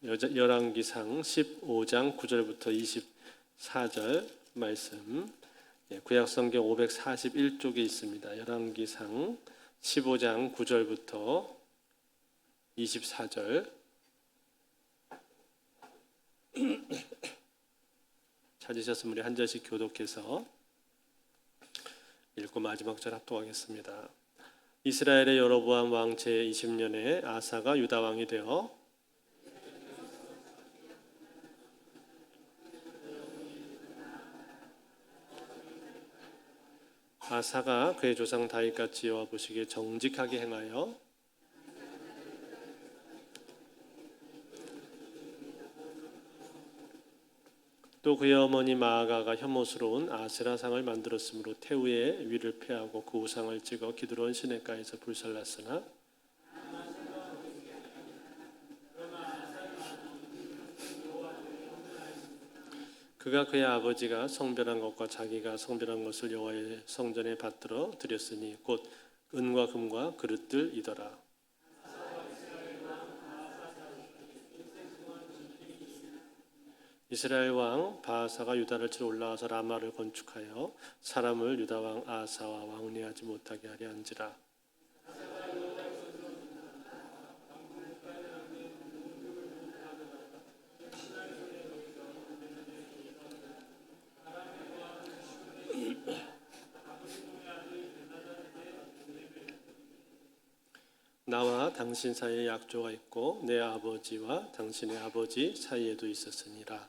열왕기상 15장 9절부터 24절 말씀, 구약성경 541쪽에 있습니다. 열왕기상 15장 9절부터 24절 찾으셨으면 우리 한 절씩 교독해서 읽고 마지막 절 합독하겠습니다. 이스라엘의 여로보암 왕 제20년에 아사가 유다 왕이 되어 아사가 그의 조상 다윗같이 여호와 보시기에 정직하게 행하여 또 그의 어머니 마아가가 혐오스러운 아세라상을 만들었으므로 태우의 위를 폐하고 그 우상을 찍어 기드론 시냇가에서 불살랐으나 그가 그의 아버지가 성별한 것과 자기가 성별한 것을 여호와의 성전에 받들어 드렸으니 곧 은과 금과 그릇들이더라. 이스라엘 왕 바하사가 유다를 치러 올라와서 라마를 건축하여 사람을 유다 왕 아사와 왕래하지 못하게 하려 한지라. 나와 당신 사이에 약조가 있고 내 아버지와 당신의 아버지 사이에도 있었으니라.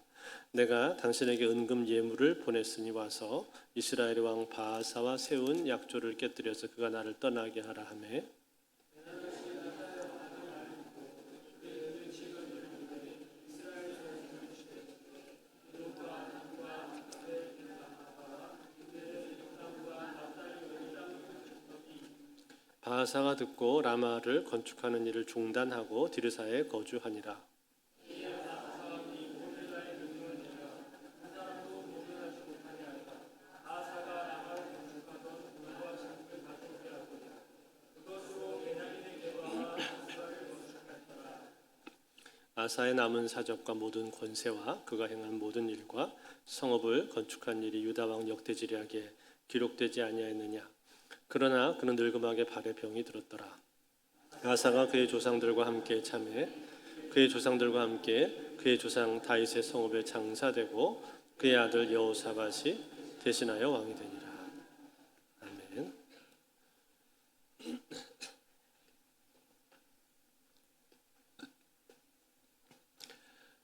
내가 당신에게 은금 예물을 보냈으니 와서 이스라엘 왕 바하사와 세운 약조를 깨뜨려서 그가 나를 떠나게 하라 하매 바하사가 듣고 라마를 건축하는 일을 중단하고 디르사에 거주하니라. 아사의 남은 사적과 모든 권세와 그가 행한 모든 일과 성읍을 건축한 일이 유다 왕 역대지략에 기록되지 아니하였느냐. 그러나 그는 늙음하게 발에 병이 들었더라. 아사가 그의 조상들과 함께 참해 그의 조상들과 함께 그의 조상 다윗의 성읍에 장사되고 그의 아들 여호사밧이 대신하여 왕이 되니라. 아멘.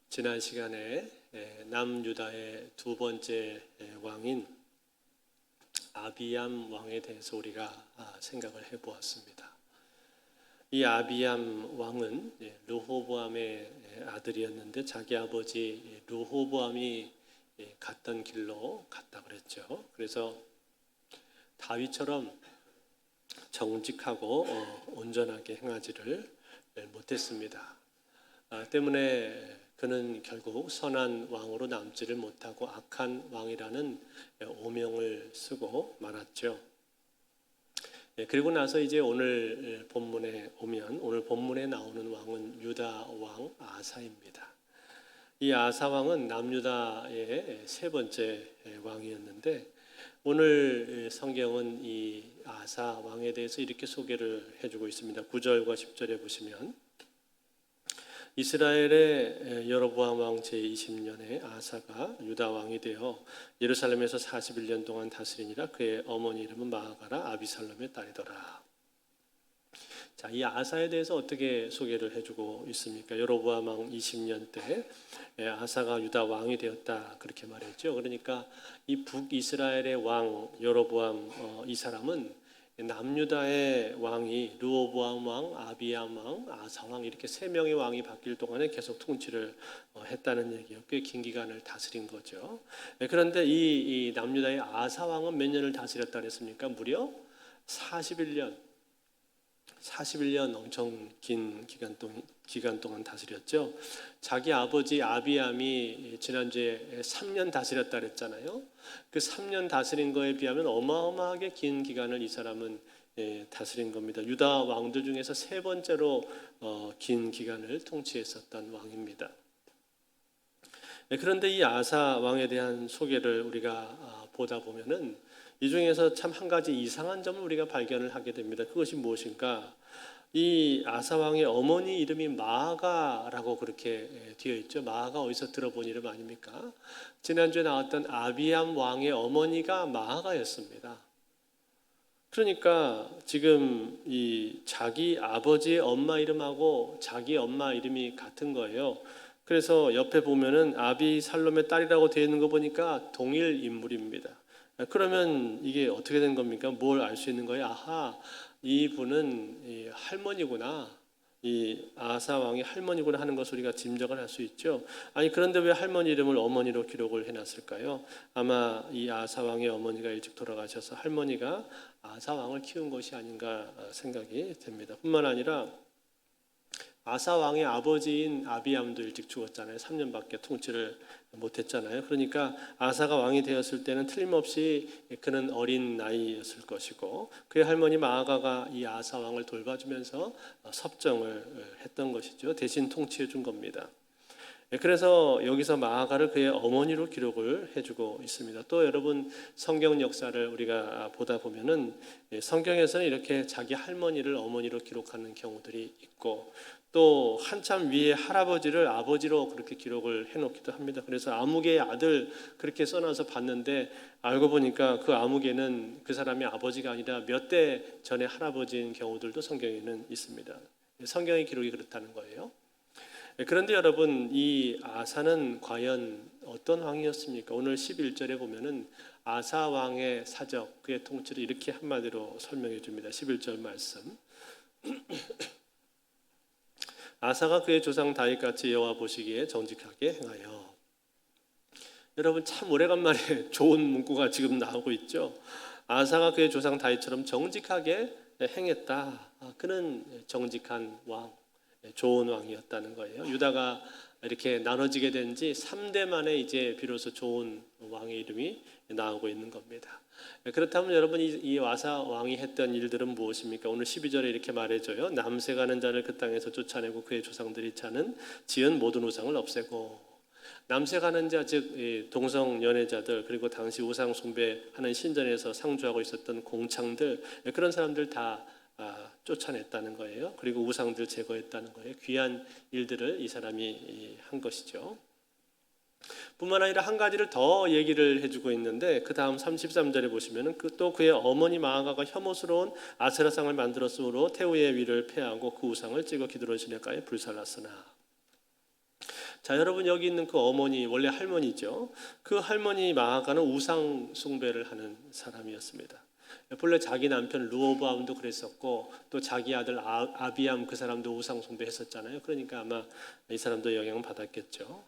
지난 시간에 남유다의 두 번째 왕인 아비암 왕에 대해서 우리가 생각을 해보았습니다. 이 아비암 왕은 르호보암의 아들이었는데 자기 아버지 르호보암이 갔던 길로 갔다 그랬죠. 그래서 다윗처럼 정직하고 온전하게 행하지를 못했습니다. 때문에 그는 결국 선한 왕으로 남지를 못하고 악한 왕이라는 오명을 쓰고 말았죠. 그리고 나서 이제 오늘 본문에 오면 오늘 본문에 나오는 왕은 유다 왕 아사입니다. 이 아사 왕은 남유다의 세 번째 왕이었는데 오늘 성경은 이 아사 왕에 대해서 이렇게 소개를 해주고 있습니다. 9절과 10절에 보시면 이스라엘의 여로보암 왕 제20년에 아사가 유다 왕이 되어 예루살렘에서 41년 동안 다스리니라. 그의 어머니 이름은 마아가라 아비살롬의 딸이더라. 자, 이 아사에 대해서 어떻게 소개를 해주고 있습니까? 여로보암 왕 20년 때 아사가 유다 왕이 되었다 그렇게 말했죠. 그러니까 이 북이스라엘의 왕 여로보암 이 사람은 남유다의 왕이 르호보암 왕, 아비암 왕, 아사 왕 이렇게 세 명의 왕이 바뀔 동안에 계속 통치를 했다는 얘기예요. 꽤 긴 기간을 다스린 거죠. 그런데 이 남유다의 아사 왕은 몇 년을 다스렸다 그랬습니까? 무려 41년 엄청 긴 기간 동안 다스렸죠. 자기 아버지 아비암이 지난주에 3년 다스렸다 그랬잖아요. 그 3년 다스린 거에 비하면 어마어마하게 긴 기간을 이 사람은 다스린 겁니다. 유다 왕들 중에서 세 번째로 긴 기간을 통치했었던 왕입니다. 그런데 이 아사 왕에 대한 소개를 우리가 보다 보면은 이 중에서 참 한 가지 이상한 점을 우리가 발견을 하게 됩니다. 그것이 무엇인가? 이 아사 왕의 어머니 이름이 마아가라고 그렇게 되어 있죠. 마아가 어디서 들어본 이름 아닙니까? 지난주에 나왔던 아비암 왕의 어머니가 마아가였습니다. 그러니까 지금 이 자기 아버지의 엄마 이름하고 자기 엄마 이름이 같은 거예요. 그래서 옆에 보면은 아비살롬의 딸이라고 되어 있는 거 보니까 동일 인물입니다. 그러면 이게 어떻게 된 겁니까? 뭘 알 수 있는 거예요? 아하, 이분은 할머니구나. 이 아사 왕의 할머니구나 하는 것을 우리가 짐작을 할 수 있죠. 아니 그런데 왜 할머니 이름을 어머니로 기록을 해놨을까요? 아마 이 아사 왕의 어머니가 일찍 돌아가셔서 할머니가 아사 왕을 키운 것이 아닌가 생각이 됩니다. 뿐만 아니라 아사 왕의 아버지인 아비암도 일찍 죽었잖아요. 3년밖에 통치를 못했잖아요. 그러니까 아사가 왕이 되었을 때는 틀림없이 그는 어린 나이였을 것이고 그의 할머니 마아가가 이 아사 왕을 돌봐주면서 섭정을 했던 것이죠. 대신 통치해 준 겁니다. 그래서 여기서 마아가를 그의 어머니로 기록을 해주고 있습니다. 또 여러분 성경 역사를 우리가 보다 보면은 성경에서는 이렇게 자기 할머니를 어머니로 기록하는 경우들이 있고 또 한참 위에 할아버지를 아버지로 그렇게 기록을 해놓기도 합니다. 그래서 아무개의 아들 그렇게 써놔서 봤는데 알고 보니까 그 아무개는 그 사람의 아버지가 아니라 몇 대 전에 할아버지인 경우들도 성경에는 있습니다. 성경의 기록이 그렇다는 거예요. 그런데 여러분 이 아사는 과연 어떤 왕이었습니까? 오늘 11절에 보면은 아사 왕의 사적 그의 통치를 이렇게 한마디로 설명해 줍니다. 11절 말씀. 아사가 그의 조상 다윗같이 여호와 보시기에 정직하게 행하여. 여러분 참 오래간만에 좋은 문구가 지금 나오고 있죠. 아사가 그의 조상 다윗처럼 정직하게 행했다. 그는 정직한 왕, 좋은 왕이었다는 거예요. 유다가 이렇게 나눠지게 된 지 3대 만에 이제 비로소 좋은 왕의 이름이 나오고 있는 겁니다. 그렇다면 여러분 이 아사 왕이 했던 일들은 무엇입니까? 오늘 12절에 이렇게 말해줘요. 남색하는 자를 그 땅에서 쫓아내고 그의 조상들이 차는 지은 모든 우상을 없애고. 남색하는 자 즉 동성 연애자들 그리고 당시 우상 숭배하는 신전에서 상주하고 있었던 공창들 그런 사람들 다 쫓아냈다는 거예요. 그리고 우상들 제거했다는 거예요. 귀한 일들을 이 사람이 한 것이죠. 뿐만 아니라 한 가지를 더 얘기를 해주고 있는데 그 다음 33절에 보시면은 또 그의 어머니 마아가가 혐오스러운 아세라상을 만들었으므로 태우의 위를 폐하고 그 우상을 찍어 기드론 시내가에 불살랐으나. 자 여러분 여기 있는 그 어머니 원래 할머니죠. 그 할머니 마아가는 우상 숭배를 하는 사람이었습니다. 본래 자기 남편 르호보암도 그랬었고 또 자기 아들 아비암 그 사람도 우상 숭배했었잖아요. 그러니까 아마 이 사람도 영향을 받았겠죠.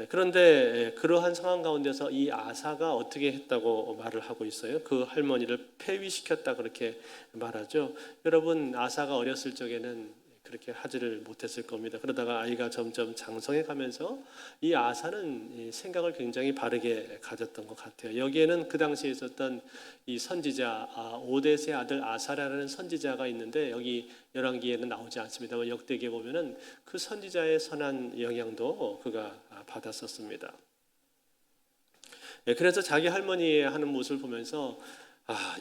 그런데 그러한 상황 가운데서 이 아사가 어떻게 했다고 말을 하고 있어요? 그 할머니를 폐위시켰다 그렇게 말하죠. 여러분 아사가 어렸을 적에는 그렇게 하지를 못했을 겁니다. 그러다가 아이가 점점 장성해 가면서 이 아사는 생각을 굉장히 바르게 가졌던 것 같아요. 여기에는 그 당시에 있었던 이 선지자 오뎃의 아들 아사라는 선지자가 있는데 여기 열왕기에는 나오지 않습니다만 역대기에 보면은 그 선지자의 선한 영향도 그가 받았었습니다. 그래서 자기 할머니의 하는 모습을 보면서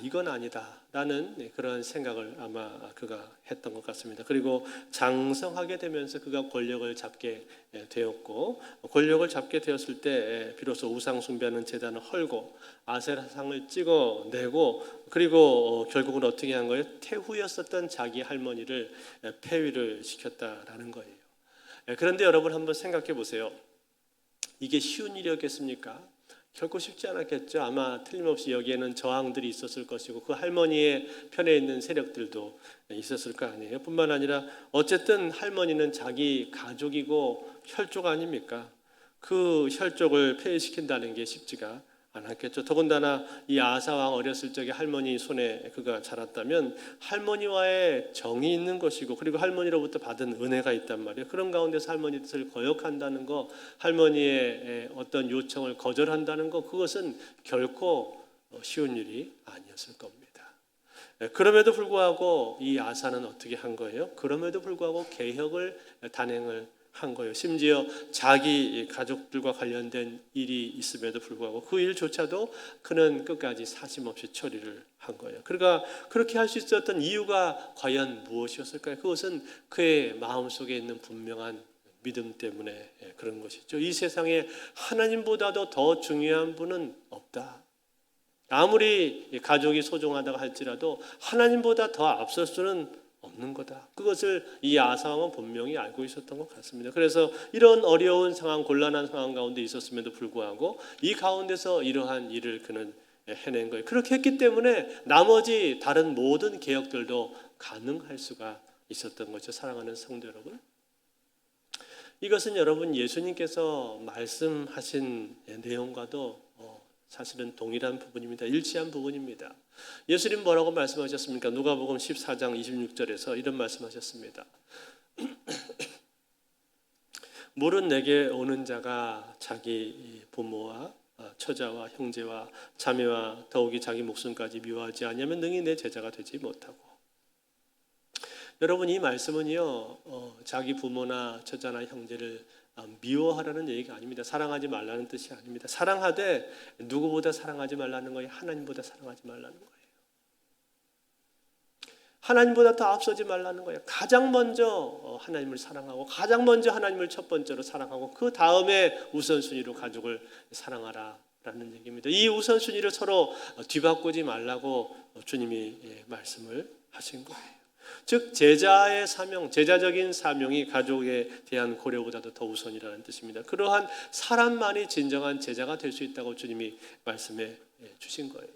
이건 아니다 라는 그런 생각을 아마 그가 했던 것 같습니다. 그리고 장성하게 되면서 그가 권력을 잡게 되었고 권력을 잡게 되었을 때 비로소 우상 숭배하는 제단을 헐고 아세라상을 찍어내고 그리고 결국은 어떻게 한 거예요? 태후였었던 자기 할머니를 폐위를 시켰다라는 거예요. 그런데 여러분 한번 생각해 보세요. 이게 쉬운 일이었겠습니까? 결코 쉽지 않았겠죠. 아마 틀림없이 여기에는 저항들이 있었을 것이고 그 할머니의 편에 있는 세력들도 있었을 거 아니에요. 뿐만 아니라 어쨌든 할머니는 자기 가족이고 혈족 아닙니까? 그 혈족을 폐위시킨다는 게 쉽지가 않았겠죠. 더군다나 이 아사 왕 어렸을 적에 할머니 손에 그가 자랐다면 할머니와의 정이 있는 것이고, 그리고 할머니로부터 받은 은혜가 있단 말이에요. 그런 가운데서 할머니 뜻을 거역한다는 거, 할머니의 어떤 요청을 거절한다는 거, 그것은 결코 쉬운 일이 아니었을 겁니다. 그럼에도 불구하고 이 아사는 어떻게 한 거예요? 그럼에도 불구하고 개혁을 단행을 한 거예요. 심지어 자기 가족들과 관련된 일이 있음에도 불구하고 그 일조차도 그는 끝까지 사심없이 처리를 한 거예요. 그러니까 그렇게 할 수 있었던 이유가 과연 무엇이었을까요? 그것은 그의 마음속에 있는 분명한 믿음 때문에 그런 것이죠. 이 세상에 하나님보다도 더 중요한 분은 없다. 아무리 가족이 소중하다고 할지라도 하나님보다 더 앞설 수는 없는 거다. 그것을 이 아사왕은 분명히 알고 있었던 것 같습니다. 그래서 이런 어려운 상황, 곤란한 상황 가운데 있었음에도 불구하고 이 가운데서 이러한 일을 그는 해낸 거예요. 그렇게 했기 때문에 나머지 다른 모든 개혁들도 가능할 수가 있었던 거죠. 사랑하는 성도 여러분, 이것은 여러분 예수님께서 말씀하신 내용과도 사실은 동일한 부분입니다. 일치한 부분입니다. 예수님 뭐라고 말씀하셨습니까? 누가복음 14장 26절에서 이런 말씀하셨습니다. 물은 내게 오는 자가 자기 부모와 처자와 형제와 자매와 더욱이 자기 목숨까지 미워하지 않으면 능히 내 제자가 되지 못하고. 여러분, 이 말씀은요, 자기 부모나 처자나 형제를 미워하라는 얘기가 아닙니다. 사랑하지 말라는 뜻이 아닙니다. 사랑하되 누구보다 사랑하지 말라는 거예요. 하나님보다 사랑하지 말라는 거예요. 하나님보다 더 앞서지 말라는 거예요. 가장 먼저 하나님을 사랑하고, 가장 먼저 하나님을 첫 번째로 사랑하고, 그 다음에 우선순위로 가족을 사랑하라라는 얘기입니다. 이 우선순위를 서로 뒤바꾸지 말라고 주님이 말씀을 하신 거예요. 즉 제자의 사명, 제자적인 사명이 가족에 대한 고려보다도 더 우선이라는 뜻입니다. 그러한 사람만이 진정한 제자가 될 수 있다고 주님이 말씀해 주신 거예요.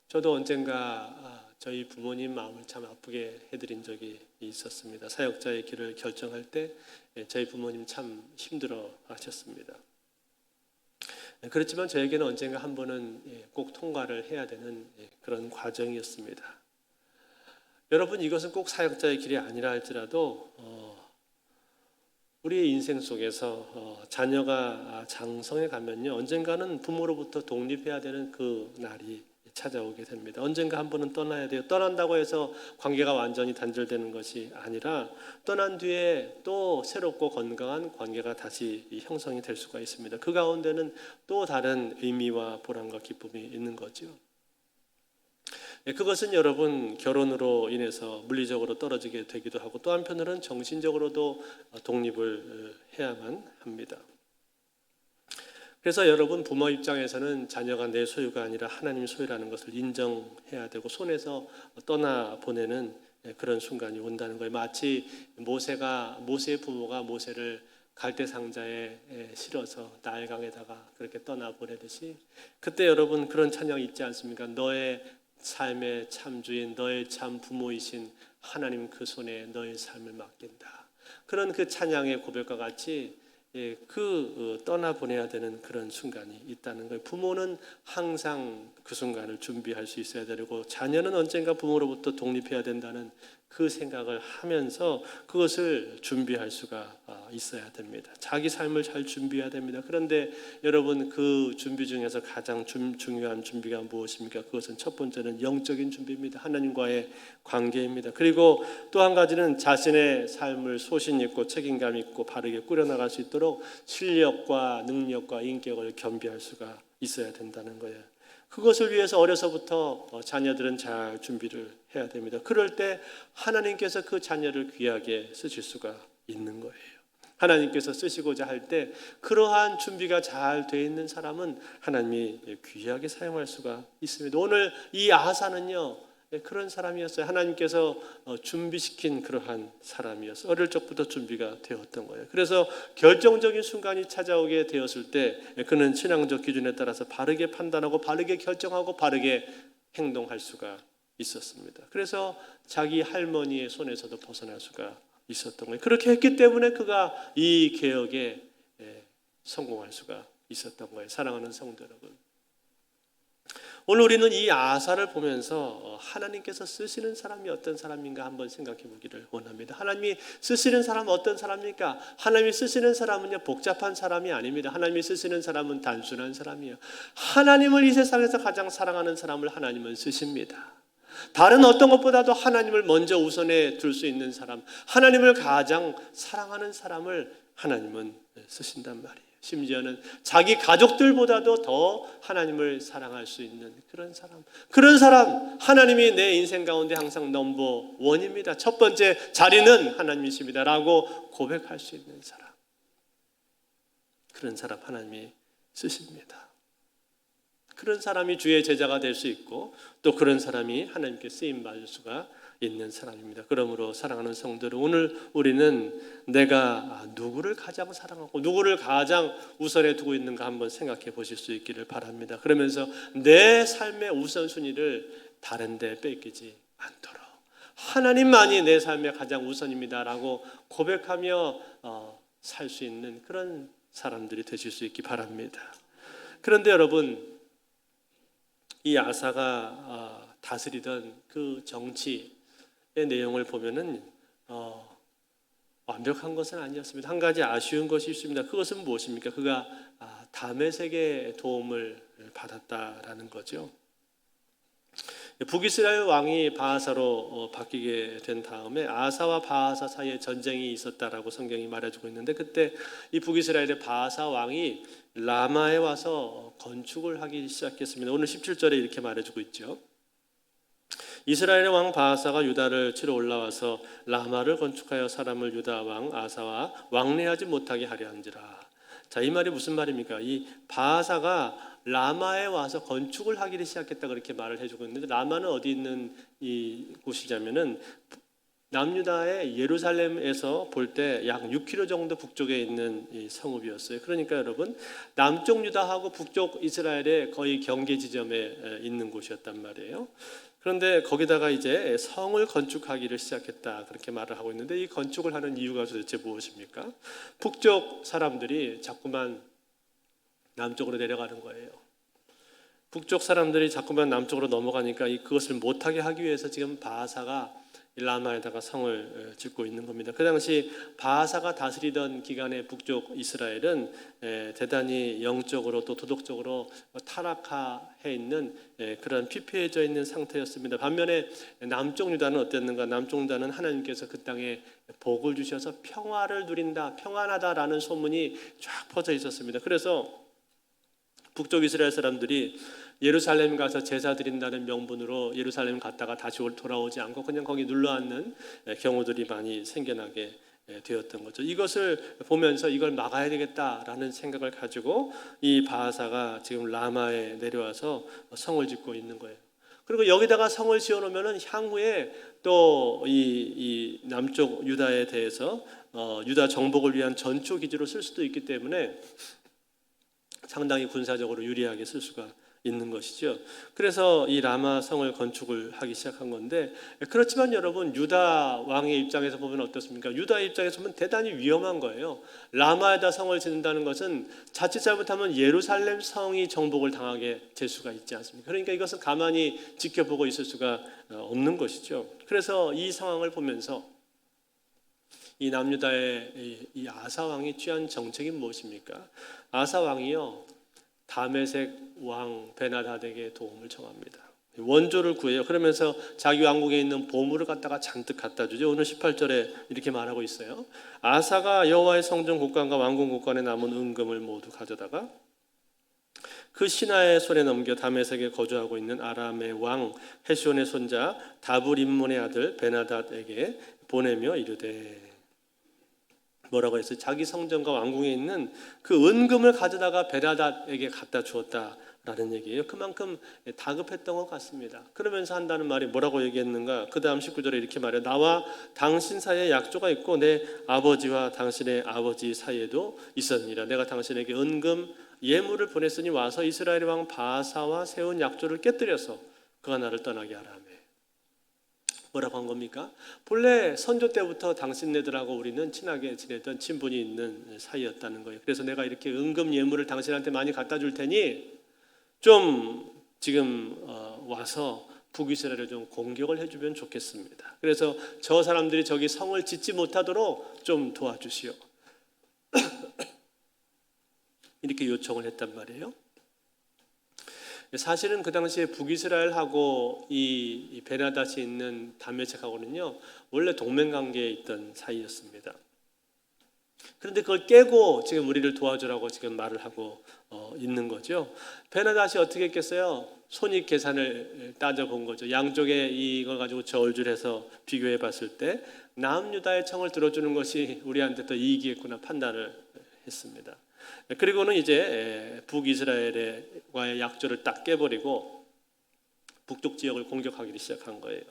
저도 언젠가 저희 부모님 마음을 참 아프게 해드린 적이 있었습니다. 사역자의 길을 결정할 때 저희 부모님 참 힘들어 하셨습니다. 그렇지만 저에게는 언젠가 한 번은 꼭 통과를 해야 되는 그런 과정이었습니다. 여러분, 이것은 꼭 사역자의 길이 아니라 할지라도 우리의 인생 속에서 자녀가 장성해 가면요, 언젠가는 부모로부터 독립해야 되는 그 날이 찾아오게 됩니다. 언젠가 한 번은 떠나야 돼요. 떠난다고 해서 관계가 완전히 단절되는 것이 아니라 떠난 뒤에 또 새롭고 건강한 관계가 다시 형성이 될 수가 있습니다. 그 가운데는 또 다른 의미와 보람과 기쁨이 있는 거죠. 그것은 여러분 결혼으로 인해서 물리적으로 떨어지게 되기도 하고, 또 한편으로는 정신적으로도 독립을 해야만 합니다. 그래서 여러분 부모 입장에서는 자녀가 내 소유가 아니라 하나님 소유라는 것을 인정해야 되고, 손에서 떠나보내는 그런 순간이 온다는 거예요. 마치 모세의 부모가 모세를 갈대 상자에 실어서 나일강에다가 그렇게 떠나보내듯이, 그때 여러분 그런 찬양이 있지 않습니까? 너의 삶의 참주인, 너의 참 부모이신 하나님 그 손에 너의 삶을 맡긴다. 그런 그 찬양의 고백과 같이 떠나보내야 되는 그런 순간이 있다는 거예요. 부모는 항상 그 순간을 준비할 수 있어야 되고, 자녀는 언젠가 부모로부터 독립해야 된다는 그 생각을 하면서 그것을 준비할 수가 있어야 됩니다. 자기 삶을 잘 준비해야 됩니다. 그런데 여러분, 그 준비 중에서 가장 중요한 준비가 무엇입니까? 그것은 첫 번째는 영적인 준비입니다. 하나님과의 관계입니다. 그리고 또 한 가지는 자신의 삶을 소신 있고 책임감 있고 바르게 꾸려나갈 수 있도록 실력과 능력과 인격을 겸비할 수가 있어야 된다는 거예요. 그것을 위해서 어려서부터 자녀들은 잘 준비를 해야 됩니다. 그럴 때 하나님께서 그 자녀를 귀하게 쓰실 수가 있는 거예요. 하나님께서 쓰시고자 할 때 그러한 준비가 잘 되어 있는 사람은 하나님이 귀하게 사용할 수가 있습니다. 오늘 이 아하사는요, 그런 사람이었어요. 하나님께서 준비시킨 그러한 사람이었어요. 어릴 적부터 준비가 되었던 거예요. 그래서 결정적인 순간이 찾아오게 되었을 때 그는 신앙적 기준에 따라서 바르게 판단하고 바르게 결정하고 바르게 행동할 수가 있었습니다. 그래서 자기 할머니의 손에서도 벗어날 수가 있었던 거예요. 그렇게 했기 때문에 그가 이 개혁에 성공할 수가 있었던 거예요. 사랑하는 성도 여러분, 오늘 우리는 이 아사를 보면서 하나님께서 쓰시는 사람이 어떤 사람인가 한번 생각해 보기를 원합니다. 하나님이 쓰시는 사람은 어떤 사람입니까? 하나님이 쓰시는 사람은요, 복잡한 사람이 아닙니다. 하나님이 쓰시는 사람은 단순한 사람이에요. 하나님을 이 세상에서 가장 사랑하는 사람을 하나님은 쓰십니다. 다른 어떤 것보다도 하나님을 먼저 우선에 둘 수 있는 사람, 하나님을 가장 사랑하는 사람을 하나님은 쓰신단 말이에요. 심지어는 자기 가족들보다도 더 하나님을 사랑할 수 있는 그런 사람, 하나님이 내 인생 가운데 항상 넘버 원입니다. 첫 번째 자리는 하나님이십니다 라고 고백할 수 있는 사람, 그런 사람 하나님이 쓰십니다. 그런 사람이 주의 제자가 될 수 있고, 또 그런 사람이 하나님께 쓰임받을 수가 있는 사람입니다. 그러므로 사랑하는 성도들, 오늘 우리는 내가 누구를 가장 사랑하고 누구를 가장 우선에 두고 있는가 한번 생각해 보실 수 있기를 바랍니다. 그러면서 내 삶의 우선순위를 다른 데 뺏기지 않도록 하나님만이 내 삶의 가장 우선입니다라고 고백하며 살 수 있는 그런 사람들이 되실 수 있기 바랍니다. 그런데 여러분, 이 아사가 다스리던 그 정치의 내용을 보면은 완벽한 것은 아니었습니다. 한 가지 아쉬운 것이 있습니다. 그것은 무엇입니까? 그가 다메섹의 도움을 받았다라는 거죠. 북이스라엘 왕이 바하사로 바뀌게 된 다음에 아사와 바하사 사이에 전쟁이 있었다라고 성경이 말해주고 있는데, 그때 이 북이스라엘의 바하사 왕이 라마에 와서 건축을 하기 시작했습니다. 오늘 17절에 이렇게 말해주고 있죠. 이스라엘의 왕 바하사가 유다를 치러 올라와서 라마를 건축하여 사람을 유다 왕 아사와 왕래하지 못하게 하려 한지라. 자, 이 말이 무슨 말입니까? 이 바하사가 라마에 와서 건축을 하기를 시작했다, 그렇게 말을 해주고 있는데, 라마는 어디 있는 이 곳이냐면은 남유다의 예루살렘에서 볼 때 약 6km 정도 북쪽에 있는 이 성읍이었어요. 그러니까 여러분, 남쪽 유다하고 북쪽 이스라엘의 거의 경계 지점에 있는 곳이었단 말이에요. 그런데 거기다가 이제 성을 건축하기를 시작했다, 그렇게 말을 하고 있는데, 이 건축을 하는 이유가 도대체 무엇입니까? 북쪽 사람들이 자꾸만 남쪽으로 내려가는 거예요. 북쪽 사람들이 자꾸만 남쪽으로 넘어가니까 그것을 못하게 하기 위해서 지금 바하사가 라마에다가 성을 짓고 있는 겁니다. 그 당시 바하사가 다스리던 기간의 북쪽 이스라엘은 대단히 영적으로 또 도덕적으로 타락해 있는 그런 피폐해져 있는 상태였습니다. 반면에 남쪽 유다는 어땠는가? 남쪽 유다는 하나님께서 그 땅에 복을 주셔서 평화를 누린다, 평안하다라는 소문이 쫙 퍼져 있었습니다. 그래서 북쪽 이스라엘 사람들이 예루살렘 가서 제사 드린다는 명분으로 예루살렘 갔다가 다시 돌아오지 않고 그냥 거기 눌러앉는 경우들이 많이 생겨나게 되었던 거죠. 이것을 보면서 이걸 막아야 되겠다라는 생각을 가지고 이 바하사가 지금 라마에 내려와서 성을 짓고 있는 거예요. 그리고 여기다가 성을 지어놓으면 향후에 또 이 남쪽 유다에 대해서 유다 정복을 위한 전초 기지로 쓸 수도 있기 때문에 상당히 군사적으로 유리하게 쓸 수가 있는 것이죠. 그래서 이 라마 성을 건축을 하기 시작한 건데, 그렇지만 여러분, 유다 왕의 입장에서 보면 어떻습니까? 유다의 입장에서 보면 대단히 위험한 거예요. 라마에다 성을 짓는다는 것은 자칫 잘못하면 예루살렘 성이 정복을 당하게 될 수가 있지 않습니까? 그러니까 이것은 가만히 지켜보고 있을 수가 없는 것이죠. 그래서 이 상황을 보면서 이 남유다의 이 아사 왕이 취한 정책이 무엇입니까? 아사 왕이요, 다메섹 왕 베나다덱의 도움을 청합니다. 원조를 구해요. 그러면서 자기 왕국에 있는 보물을 갖다가 잔뜩 갖다 주죠. 오늘 18절에 이렇게 말하고 있어요. 아사가 여호와의 성전 곳간과 왕궁 곳간에 남은 은금을 모두 가져다가 그 신하의 손에 넘겨 다메섹에 거주하고 있는 아람의 왕 헤시온의 손자 다불임몬의 아들 베나닷에게 보내며 이르되, 뭐라고 했어요? 자기 성전과 왕궁에 있는 그 은금을 가져다가 베나닷에게 갖다 주었다라는 얘기예요. 그만큼 다급했던 것 같습니다. 그러면서 한다는 말이 뭐라고 얘기했는가? 그 다음 19절에 이렇게 말해요. 나와 당신 사이에 약조가 있고 내 아버지와 당신의 아버지 사이에도 있었느니라. 내가 당신에게 은금 예물을 보냈으니 와서 이스라엘 왕 바하사와 세운 약조를 깨뜨려서 그가 나를 떠나게 하라며. 뭐라고 한 겁니까? 본래 선조 때부터 당신네들하고 우리는 친하게 지내던 친분이 있는 사이였다는 거예요. 그래서 내가 이렇게 은금 예물을 당신한테 많이 갖다 줄 테니 좀 지금 와서 북이스라엘을 좀 공격을 해주면 좋겠습니다. 그래서 저 사람들이 저기 성을 짓지 못하도록 좀 도와주시오. 이렇게 요청을 했단 말이에요. 사실은 그 당시에 북이스라엘하고 이 베나닷이 있는 다메섹하고는요 원래 동맹관계에 있던 사이였습니다. 그런데 그걸 깨고 지금 우리를 도와주라고 지금 말을 하고 있는 거죠. 베나닷이 어떻게 했겠어요? 손익 계산을 따져본 거죠. 양쪽에 이걸 가지고 저울질해서 비교해 봤을 때 남유다의 청을 들어주는 것이 우리한테 더 이익이겠구나 판단을 했습니다. 그리고는 이제 북이스라엘과의 약조를 딱 깨버리고 북쪽 지역을 공격하기 시작한 거예요.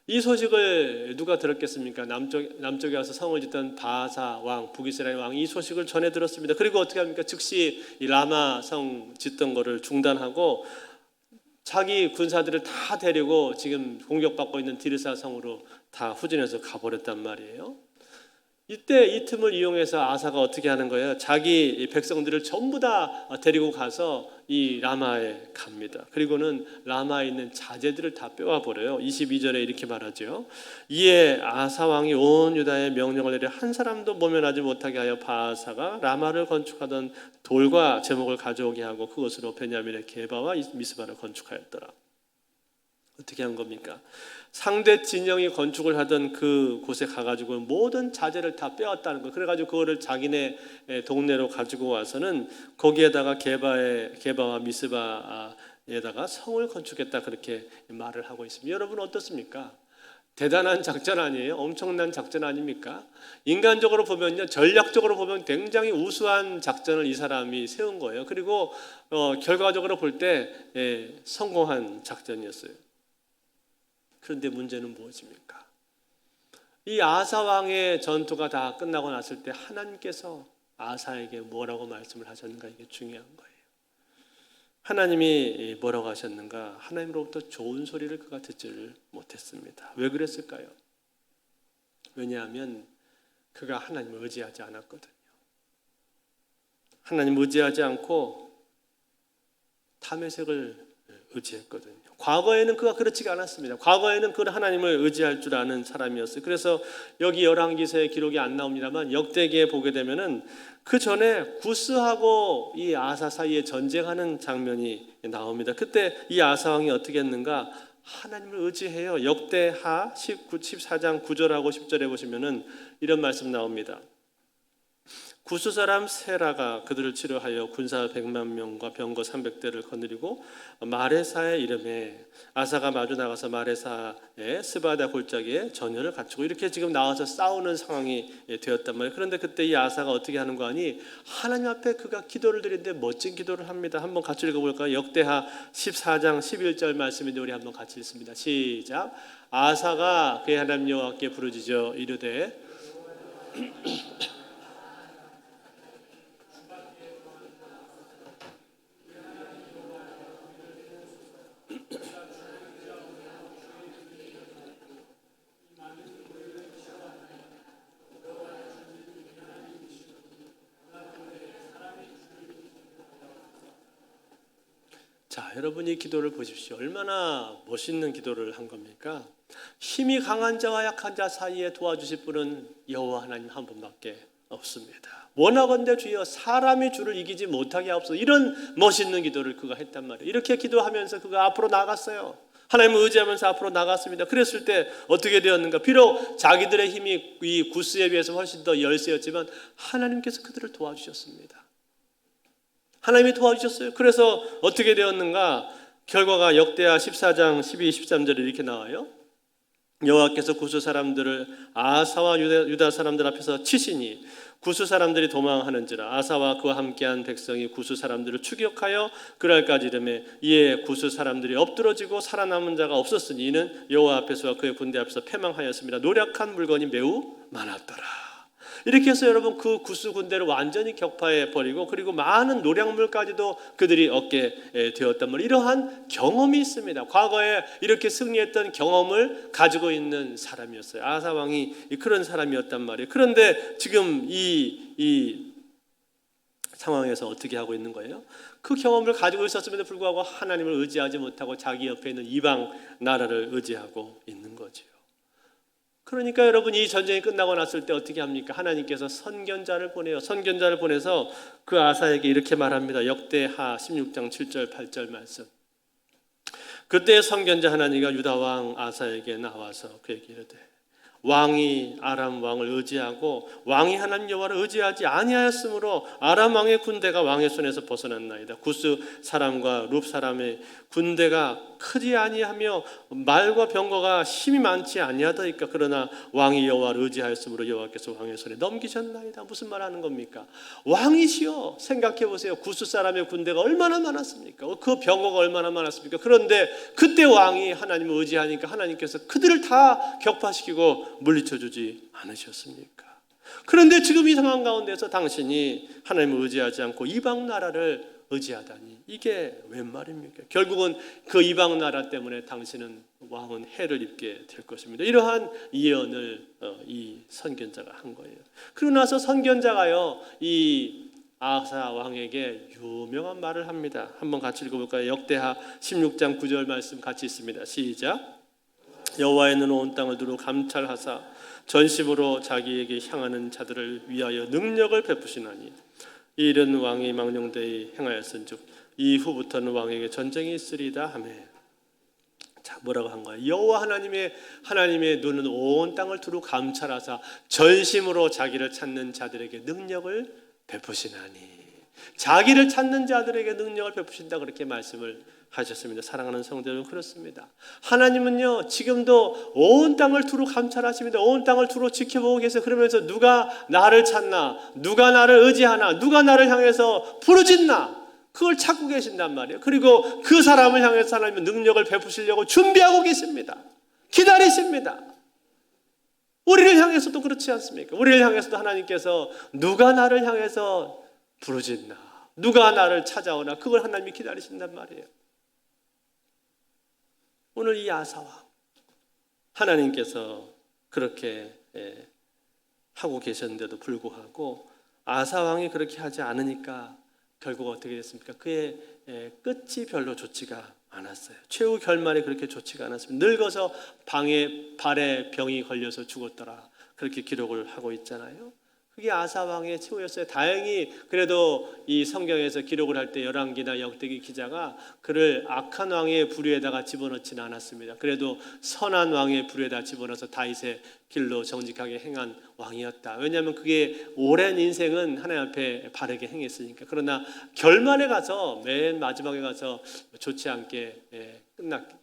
이 소식을 누가 들었겠습니까? 남쪽에 와서 성을 짓던 바사 왕, 북이스라엘 왕이 이 소식을 전해 들었습니다. 그리고 어떻게 합니까? 즉시 이 라마 성 짓던 거를 중단하고 자기 군사들을 다 데리고 지금 공격받고 있는 디르사 성으로 다 후진해서 가버렸단 말이에요. 이때 이 틈을 이용해서 아사가 어떻게 하는 거예요? 자기 백성들을 전부 다 데리고 가서 이 라마에 갑니다. 그리고는 라마에 있는 자재들을 다 빼와버려요. 22절에 이렇게 말하죠. 이에 아사 왕이 온 유다에 명령을 내려 한 사람도 모면하지 못하게 하여 바사가 라마를 건축하던 돌과 제목을 가져오게 하고 그것으로 베냐민의 게바와 미스바를 건축하였더라. 어떻게 한 겁니까? 상대 진영이 건축을 하던 그 곳에 가가지고 모든 자재를 다 빼왔다는 거예요. 그래가지고 그거를 자기네 동네로 가지고 와서는 거기에다가 게바와 미스바에다가 성을 건축했다 그렇게 말을 하고 있습니다. 여러분 어떻습니까? 대단한 작전 아니에요? 엄청난 작전 아닙니까? 인간적으로 보면요, 전략적으로 보면 굉장히 우수한 작전을 이 사람이 세운 거예요. 그리고 결과적으로 볼 때 성공한 작전이었어요. 그런데 문제는 무엇입니까? 이 아사 왕의 전투가 다 끝나고 났을 때 하나님께서 아사에게 뭐라고 말씀을 하셨는가, 이게 중요한 거예요. 하나님이 뭐라고 하셨는가? 하나님으로부터 좋은 소리를 그가 듣지를 못했습니다. 왜 그랬을까요? 왜냐하면 그가 하나님을 의지하지 않았거든요. 하나님 의지하지 않고 다메섹을 의지했거든요. 과거에는 그가 그렇지가 않았습니다. 과거에는 그는 하나님을 의지할 줄 아는 사람이었어요. 그래서 여기 열왕기서의 기록이 안 나옵니다만 역대기에 보게 되면은 그 전에 구스하고 이 아사 사이에 전쟁하는 장면이 나옵니다. 그때 이 아사 왕이 어떻게 했는가? 하나님을 의지해요. 역대하 14장 9절하고 10절에 보시면은 이런 말씀 나옵니다. 구스 사람 세라가 그들을 치료하여 군사 100만 명과 병거 300대를 거느리고 마레사의 이름에 아사가 마주 나가서 마레사의 스바다 골짜기에 전열을 갖추고 이렇게 지금 나와서 싸우는 상황이 되었단 말이에요. 그런데 그때 이 아사가 어떻게 하는 거 아니? 하나님 앞에 그가 기도를 드리는데 멋진 기도를 합니다. 한번 같이 읽어볼까요? 역대하 14장 11절 말씀인데 우리 한번 같이 읽습니다. 시작. 아사가 그의 하나님 여호와께 부르짖어 이르되 자, 여러분 이 기도를 보십시오. 얼마나 멋있는 기도를 한 겁니까? 힘이 강한 자와 약한 자 사이에 도와주실 분은 여호와 하나님 한 분밖에 없습니다. 원하건대 주여 사람이 주를 이기지 못하게 하옵소서. 이런 멋있는 기도를 그가 했단 말이에요. 이렇게 기도하면서 그가 앞으로 나갔어요. 하나님을 의지하면서 앞으로 나갔습니다. 그랬을 때 어떻게 되었는가? 비록 자기들의 힘이 이 구스에 비해서 훨씬 더 열세였지만 하나님께서 그들을 도와주셨습니다. 하나님이 도와주셨어요. 그래서 어떻게 되었는가? 결과가 역대하 14장 12, 13절에 이렇게 나와요. 여호와께서 구스 사람들을 아사와 유다 사람들 앞에서 치시니 구스 사람들이 도망하는지라 아사와 그와 함께한 백성이 구스 사람들을 추격하여 그날까지 이르매 이에 구스 사람들이 엎드러지고 살아남은 자가 없었으니 이는 여호와 앞에서와 그의 군대 앞에서 패망하였습니다. 노력한 물건이 매우 많았더라. 이렇게 해서 여러분 그 구스 군대를 완전히 격파해 버리고 그리고 많은 노량물까지도 그들이 얻게 되었단 말이에요. 이러한 경험이 있습니다. 과거에 이렇게 승리했던 경험을 가지고 있는 사람이었어요. 아사 왕이 그런 사람이었단 말이에요. 그런데 지금 이 상황에서 어떻게 하고 있는 거예요? 그 경험을 가지고 있었음에도 불구하고 하나님을 의지하지 못하고 자기 옆에 있는 이방 나라를 의지하고 있는 거죠. 그러니까 여러분 이 전쟁이 끝나고 났을 때 어떻게 합니까? 하나님께서 선견자를 보내요. 선견자를 보내서 그 아사에게 이렇게 말합니다. 역대하 16장 7절 8절 말씀. 그때 선견자 하나님이 유다 왕 아사에게 나와서 그에게 이르되 왕이 아람 왕을 의지하고 왕이 하나님 여호와를 의지하지 아니하였으므로 아람 왕의 군대가 왕의 손에서 벗어났나이다. 구스 사람과 룹 사람의 군대가 크지 아니하며 말과 병거가 힘이 많지 아니하더이까. 그러나 왕이 여호와를 의지하였으므로 여호와께서 왕의 손에 넘기셨나이다. 무슨 말 하는 겁니까? 왕이시여, 생각해 보세요. 구스 사람의 군대가 얼마나 많았습니까? 그 병거가 얼마나 많았습니까? 그런데 그때 왕이 하나님을 의지하니까 하나님께서 그들을 다 격파시키고 물리쳐 주지 않으셨습니까? 그런데 지금 이 상황 가운데서 당신이 하나님을 의지하지 않고 이방 나라를 의지하다니 이게 웬 말입니까? 결국은 그 이방 나라 때문에 당신은 왕은 해를 입게 될 것입니다. 이러한 예언을 이 선견자가 한 거예요. 그러고 나서 선견자가요 이 아사 왕에게 유명한 말을 합니다. 한번 같이 읽어볼까요? 역대하 16장 9절 말씀 같이 있습니다. 시작. 여호와의 눈은 온 땅을 두루 감찰하사 전심으로 자기에게 향하는 자들을 위하여 능력을 베푸시나니 이 일은 왕이 망령되이 행하였은즉 이후부터는 왕에게 전쟁이 있으리다 하며. 자, 뭐라고 한 거예요? 여호와 하나님의 눈은 온 땅을 두루 감찰하사 전심으로 자기를 찾는 자들에게 능력을 베푸시나니. 자기를 찾는 자들에게 능력을 베푸신다 그렇게 말씀을 하셨습니다. 사랑하는 성도 여러분, 그렇습니다. 하나님은요 지금도 온 땅을 두루 감찰하십니다. 온 땅을 두루 지켜보고 계세요. 그러면서 누가 나를 찾나, 누가 나를 의지하나, 누가 나를 향해서 부르짖나, 그걸 찾고 계신단 말이에요. 그리고 그 사람을 향해서 하나님은 능력을 베푸시려고 준비하고 계십니다. 기다리십니다. 우리를 향해서도 그렇지 않습니까? 우리를 향해서도 하나님께서 누가 나를 향해서 부르짖나, 누가 나를 찾아오나, 그걸 하나님이 기다리신단 말이에요. 오늘 이 아사왕, 하나님께서 그렇게 하고 계셨는데도 불구하고 아사왕이 그렇게 하지 않으니까 결국 어떻게 됐습니까? 그의 끝이 별로 좋지가 않았어요. 최후 결말이 그렇게 좋지가 않았습니다. 늙어서 발에 병이 걸려서 죽었더라, 그렇게 기록을 하고 있잖아요. 그게 아사왕의 최후였어요. 다행히 그래도 이 성경에서 기록을 할 때 열왕기나 역대기 기자가 그를 악한 왕의 부류에다가 집어넣지는 않았습니다. 그래도 선한 왕의 부류에다 집어넣어서 다윗의 길로 정직하게 행한 왕이었다. 왜냐하면 그게 오랜 인생은 하나님 앞에 바르게 행했으니까. 그러나 결말에 가서, 맨 마지막에 가서 좋지 않게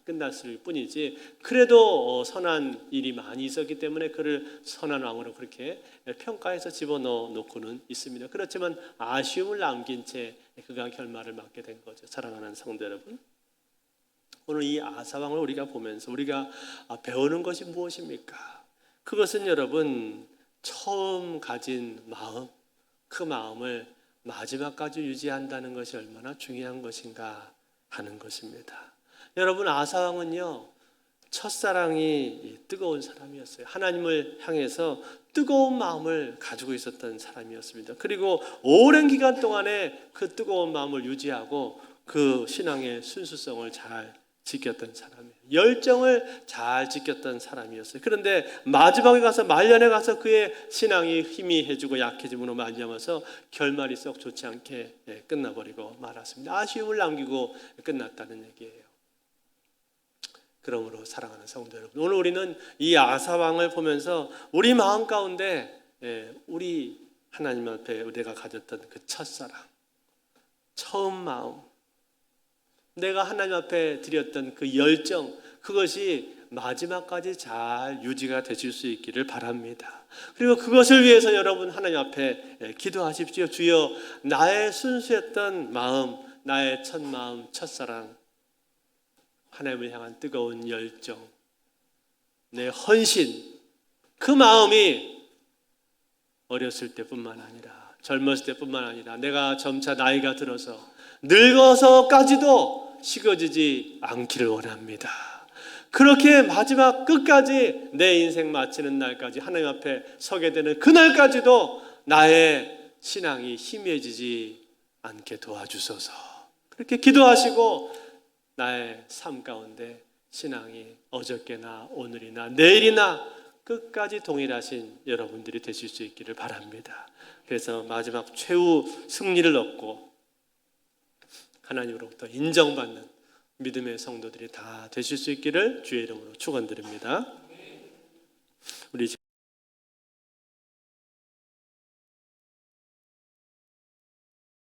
끝났을 뿐이지, 그래도 선한 일이 많이 있었기 때문에 그를 선한 왕으로 그렇게 평가해서 집어넣어 놓고는 있습니다. 그렇지만 아쉬움을 남긴 채 그가 결말을 맞게 된 거죠. 사랑하는 성도 여러분, 오늘 이 아사왕을 우리가 보면서 우리가 배우는 것이 무엇입니까? 그것은 여러분 처음 가진 마음, 그 마음을 마지막까지 유지한다는 것이 얼마나 중요한 것인가 하는 것입니다. 여러분, 아사왕은요 첫사랑이 뜨거운 사람이었어요. 하나님을 향해서 뜨거운 마음을 가지고 있었던 사람이었습니다. 그리고 오랜 기간 동안에 그 뜨거운 마음을 유지하고 그 신앙의 순수성을 잘 지켰던 사람이에요. 열정을 잘 지켰던 사람이었어요. 그런데 마지막에 가서, 말년에 가서 그의 신앙이 희미해지고 약해짐으로 말미암아서 결말이 썩 좋지 않게 끝나버리고 말았습니다. 아쉬움을 남기고 끝났다는 얘기예요. 그러므로 사랑하는 성도 여러분, 오늘 우리는 이 아사왕을 보면서 우리 마음 가운데 우리 하나님 앞에 우리가 가졌던 그 첫사랑, 처음 마음, 내가 하나님 앞에 드렸던 그 열정, 그것이 마지막까지 잘 유지가 되실 수 있기를 바랍니다. 그리고 그것을 위해서 여러분 하나님 앞에 기도하십시오. 주여, 나의 순수했던 마음, 나의 첫 마음, 첫사랑, 하나님을 향한 뜨거운 열정, 내 헌신, 그 마음이 어렸을 때뿐만 아니라 젊었을 때뿐만 아니라 내가 점차 나이가 들어서 늙어서까지도 식어지지 않기를 원합니다. 그렇게 마지막 끝까지 내 인생 마치는 날까지 하나님 앞에 서게 되는 그날까지도 나의 신앙이 희미해지지 않게 도와주소서. 그렇게 기도하시고 나의 삶 가운데 신앙이 어저께나 오늘이나 내일이나 끝까지 동일하신 여러분들이 되실 수 있기를 바랍니다. 그래서 마지막 최후 승리를 얻고 하나님으로부터 인정받는 믿음의 성도들이 다 되실 수 있기를 주의 이름으로 축원드립니다.